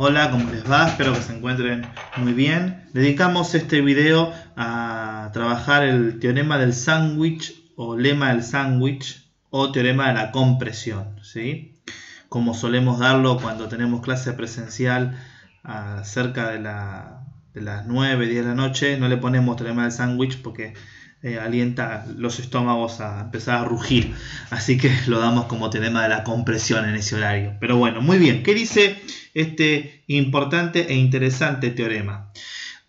Hola, ¿cómo les va? Espero que se encuentren muy bien. Dedicamos este video a trabajar el teorema del sándwich o lema del sándwich o teorema de la compresión, ¿sí? Como solemos darlo cuando tenemos clase presencial cerca de las 9, 10 de la noche, no le ponemos teorema del sándwich porque alienta los estómagos a empezar a rugir, así que lo damos como teorema de la compresión en ese horario. Pero bueno, muy bien, ¿qué dice este importante e interesante teorema?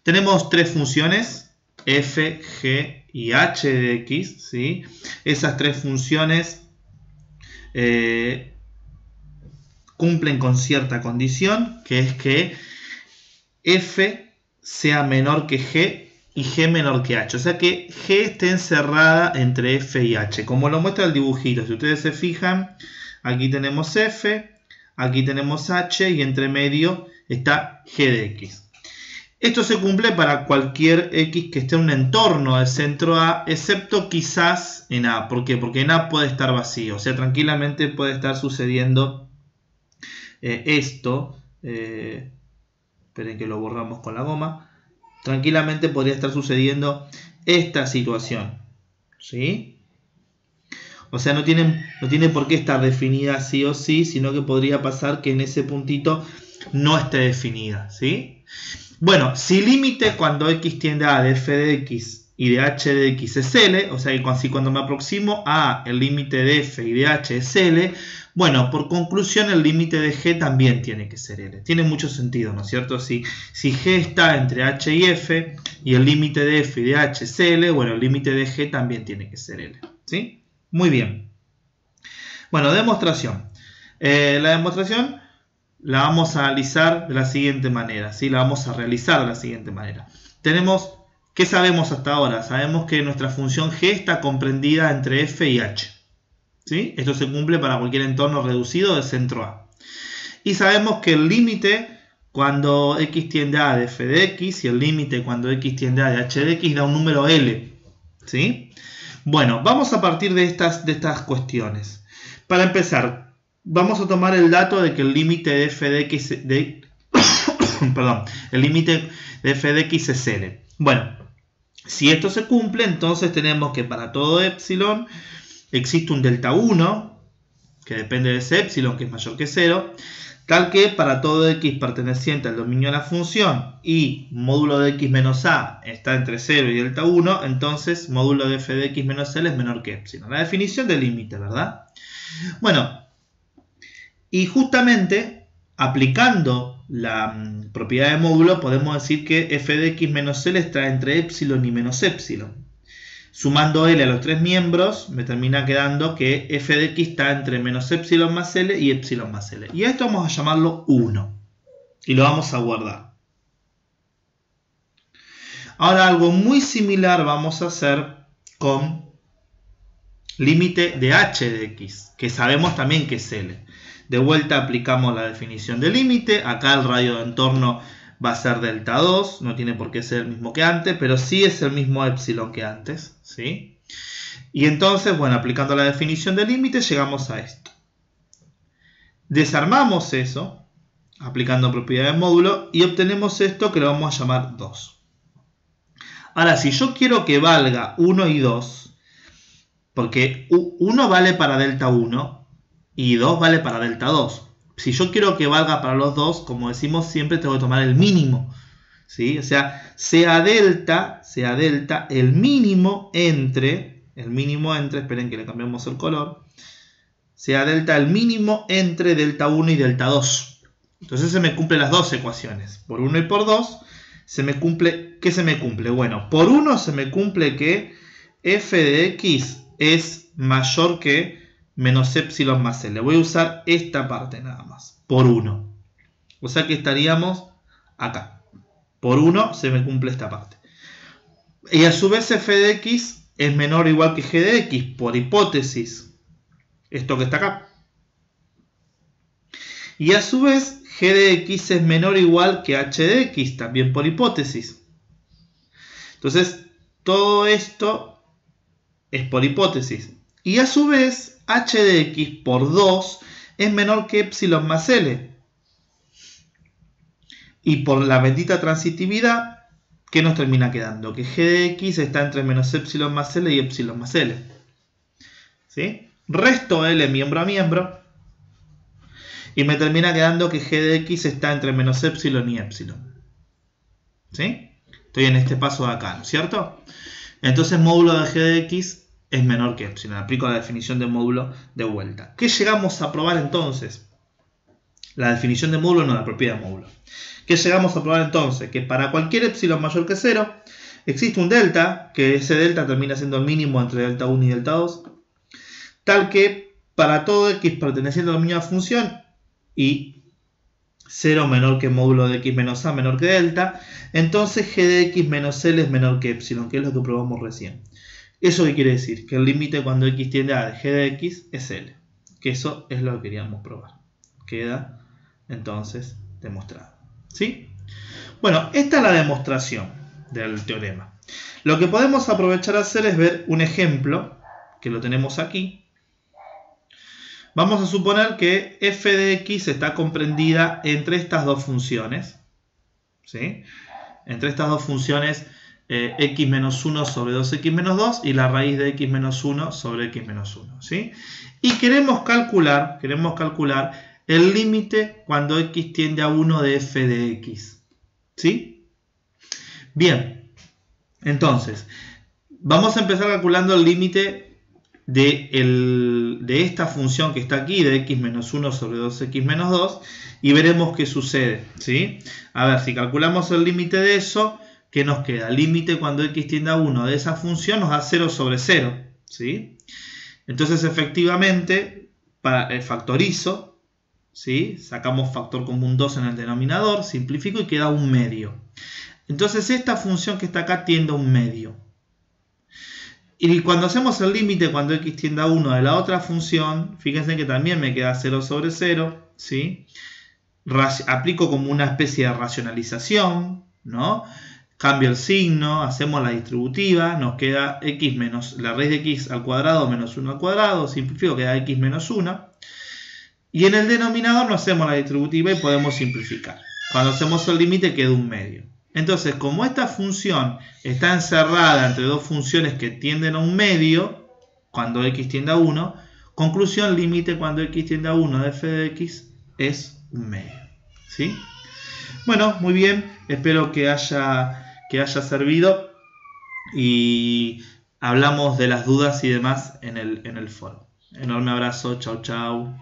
Tenemos tres funciones, f, g y h de x, ¿sí? Esas tres funciones cumplen con cierta condición, que es que f sea menor que g y g menor que h, o sea que g esté encerrada entre f y h, como lo muestra el dibujito. Si ustedes se fijan, aquí tenemos f, aquí tenemos h y entre medio está g de x. Esto se cumple para cualquier x que esté en un entorno del centro A, excepto quizás en A. ¿Por qué? Porque en A puede estar vacío, o sea, tranquilamente puede estar sucediendo esto. Esperen que lo borramos con la goma. Tranquilamente podría estar sucediendo esta situación, ¿sí? O sea, no tiene por qué estar definida sí o sí, sino que podría pasar que en ese puntito no esté definida, ¿sí? Bueno, si límite cuando x tiende a de f de x y de h de x es L, o sea que cuando me aproximo a el límite de f y de h es L, bueno, por conclusión el límite de g también tiene que ser L. Tiene mucho sentido, ¿no es cierto? Si g está entre h y f y el límite de f y de h es L, bueno, el límite de g también tiene que ser L, ¿sí? Muy bien. Bueno, demostración. La demostración la vamos a analizar de la siguiente manera, ¿sí? La vamos a realizar de la siguiente manera. ¿Qué sabemos hasta ahora? Sabemos que nuestra función g está comprendida entre f y h, ¿sí? Esto se cumple para cualquier entorno reducido del centro A. Y sabemos que el límite cuando x tiende a de f de x y el límite cuando x tiende a de h de x da un número L, ¿sí? Bueno, vamos a partir de estas cuestiones. Para empezar, vamos a tomar el dato de que el límite de f de x el límite de f de x es L. Bueno, si esto se cumple, entonces tenemos que para todo epsilon existe un delta 1, que depende de ese epsilon, que es mayor que 0, tal que para todo x perteneciente al dominio de la función y módulo de x menos a está entre 0 y delta 1, entonces módulo de f de x menos L es menor que epsilon. La definición del límite, ¿verdad? Bueno, y justamente aplicando la propiedad de módulo podemos decir que f de x menos L está entre epsilon y menos epsilon. Sumando L a los tres miembros me termina quedando que f de x está entre menos epsilon más L y epsilon más L. Y a esto vamos a llamarlo 1. Y lo vamos a guardar. Ahora algo muy similar vamos a hacer con límite de h de x, que sabemos también que es L. De vuelta aplicamos la definición de límite. Acá el radio de entorno va a ser delta 2. No tiene por qué ser el mismo que antes, pero sí es el mismo epsilon que antes, ¿sí? Y entonces, bueno, aplicando la definición de límite llegamos a esto. Desarmamos eso, aplicando propiedad de módulo, y obtenemos esto que lo vamos a llamar 2. Ahora, si yo quiero que valga 1 y 2, porque 1 vale para delta 1, y 2 vale para delta 2. Si yo quiero que valga para los dos, como decimos siempre, tengo que tomar el mínimo, ¿sí? O sea, sea delta el mínimo entre, esperen que le cambiemos el color, sea delta el mínimo entre delta 1 y delta 2. Entonces se me cumplen las dos ecuaciones. Por 1 y por 2, ¿qué se me cumple? Bueno, por 1 se me cumple que f de x es mayor que menos epsilon más L. Voy a usar esta parte nada más, por 1. O sea que estaríamos acá. Por 1 se me cumple esta parte. Y a su vez f de x es menor o igual que g de x, por hipótesis. Esto que está acá. Y a su vez g de x es menor o igual que h de x, también por hipótesis. Entonces, todo esto es por hipótesis. Y a su vez, h de x por 2 es menor que epsilon más L. Y por la bendita transitividad, ¿qué nos termina quedando? Que g de x está entre menos epsilon más l y epsilon más l. ¿Sí? Resto L miembro a miembro. Y me termina quedando que g de x está entre menos epsilon y epsilon. ¿Sí? Estoy en este paso de acá, ¿no es cierto? Entonces módulo de g de x es menor que epsilon. Aplico la definición de módulo de vuelta. ¿Qué llegamos a probar entonces? La definición de módulo, no la propiedad de módulo. ¿Qué llegamos a probar entonces? Que para cualquier epsilon mayor que 0 existe un delta, que ese delta termina siendo el mínimo entre delta 1 y delta 2, tal que para todo x perteneciente a la misma función y 0 menor que módulo de x menos a menor que delta, entonces g de x menos l es menor que epsilon, que es lo que probamos recién. ¿Eso qué quiere decir? Que el límite cuando x tiende a de g de x es l. Que eso es lo que queríamos probar. Queda entonces demostrado. ¿Sí? Bueno, esta es la demostración del teorema. Lo que podemos aprovechar a hacer es ver un ejemplo, que lo tenemos aquí. Vamos a suponer que f de x está comprendida entre estas dos funciones. ¿Sí? Entre estas dos funciones x menos 1 sobre 2x menos 2 y la raíz de x menos 1 sobre x menos 1. ¿Sí? Y queremos calcular el límite cuando x tiende a 1 de f de x. ¿Sí? Bien, entonces, vamos a empezar calculando el límite de esta función que está aquí, de x menos 1 sobre 2x menos 2, y veremos qué sucede. ¿Sí? A ver, si calculamos el límite de eso, ¿qué nos queda? El límite cuando x tiende a 1 de esa función nos da 0 sobre 0. ¿Sí? Entonces, efectivamente, factorizo. ¿Sí? Sacamos factor común 2 en el denominador, simplifico y queda un medio. Entonces esta función que está acá tiende a un medio. Y cuando hacemos el límite cuando x tiende a 1 de la otra función, fíjense que también me queda 0 sobre 0. ¿Sí? Aplico como una especie de racionalización, ¿no? Cambio el signo, hacemos la distributiva, nos queda x menos la raíz de x al cuadrado menos 1 al cuadrado, simplifico, queda x menos 1. Y en el denominador no hacemos la distributiva y podemos simplificar. Cuando hacemos el límite queda un medio. Entonces, como esta función está encerrada entre dos funciones que tienden a un medio, cuando x tiende a 1, conclusión, límite cuando x tiende a 1 de f de x es un medio. ¿Sí? Bueno, muy bien. Espero que haya servido y hablamos de las dudas y demás en el foro. Enorme abrazo. Chau, chau.